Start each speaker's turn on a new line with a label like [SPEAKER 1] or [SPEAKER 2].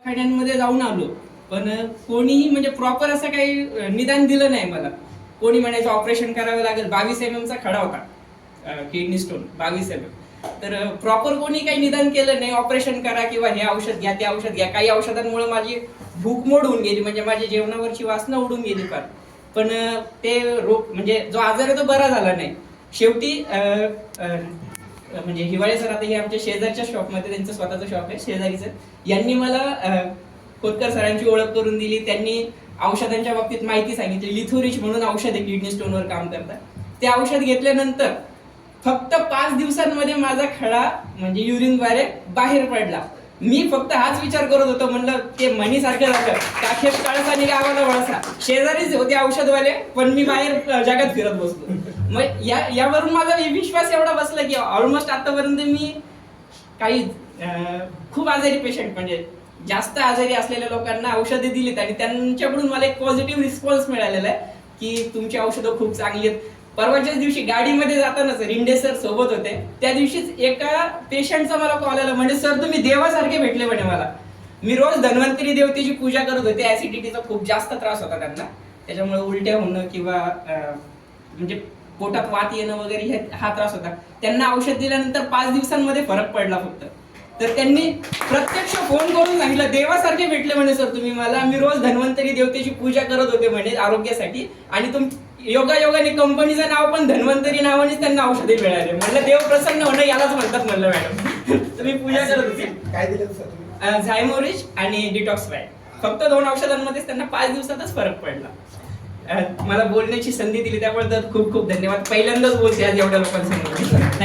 [SPEAKER 1] दवाखान्यांमध्ये जाऊन आलो, पण कोणीही म्हणजे प्रॉपर असं काही निदान दिलं नाही मला. कोणी म्हणायचं ऑपरेशन करावं लागेल. 22 mm चा खडा होता, किडनी स्टोन 22 mm. तर प्रॉपर कोणी काही निदान केलं नाही. ऑपरेशन करा किंवा हे औषध घ्या ते औषध घ्या. काही औषधांमुळे माझी भूक मोड होऊन गेली, म्हणजे माझ्या जेवणावरची वासना उडून गेली फार. पण ते रोग म्हणजे जो आजार आहे तो बरा झाला नाही. शेवटी म्हणजे हिवाळे सर आता हे आमच्या शेजारच्या शॉपमध्ये, त्यांचं स्वतःचं शॉप आहे शेजारीचं, यांनी मला खोतकर सरांची ओळख करून दिली. त्यांनी औषधांच्या बाबतीत माहिती सांगितली. लिथोरिच म्हणून औषध आहे, किडनी स्टोनवर काम करतात. ते औषध घेतल्यानंतर फक्त 5 दिवसांमध्ये माझा खडा म्हणजे युरिनद्वारे बाहेर पडला. मी फक्त हाच विचार करत होतो, म्हणलं ते म्हणीसारखं झालं, काखेत कळसा आणि गावाला वळसा. शेजारीच होते औषधवाले, पण मी बाहेर जगात फिरत बसलो. मग यावरून माझा विश्वास एवढा बसला की ऑलमोस्ट आतापर्यंत मी काही खूप आजारी पेशंट म्हणजे जास्त आजारी असलेल्या लोकांना औषधे दिलीत आणि त्यांच्याकडून मला एक पॉझिटिव्ह रिस्पॉन्स मिळालेला आहे की तुमची औषधं खूप चांगली आहेत. परवाच्याच दिवशी गाडीमध्ये जाताना सर इंडे सर सोबत होते. त्या दिवशीच एका पेशंटचा मला कॉल आला, म्हणजे सर तुम्ही देवासारखे भेटले म्हणे मला. मी रोज धन्वंतरी देवतेची पूजा करत होते. ऍसिडिटीचा खूप जास्त त्रास होता त्यांना, त्याच्यामुळे उलट्या होणं किंवा म्हणजे पोटात वात येणं वगैरे हा त्रास होता. त्यांना औषध दिल्यानंतर 5 दिवसांमध्ये फरक पडला फक्त. तर त्यांनी प्रत्यक्ष फोन करून सांगितलं देवासारखे भेटले म्हणे सर तुम्ही मला. मी रोज धन्वंतरी देवतेची पूजा करत होते म्हणे आरोग्यासाठी, आणि योगायोगाने कंपनीचं नाव पण धन्वंतरी नावानेच त्यांना औषधे मिळाले. म्हणलं देव प्रसन्न होणं यालाच म्हणतात म्हणलं मॅडम. तुम्ही पूजा करत होते.
[SPEAKER 2] काय दिलं सर?
[SPEAKER 1] झायमोरिच आणि डिटॉक्सफाय, फक्त 2 औषधांमध्येच त्यांना 5 दिवसातच फरक पडला. मला बोलण्याची संधी दिली त्याबद्दल खूप खूप धन्यवाद. पहिल्यांदाच बोलते आज एवढ्या लोकांसमोर.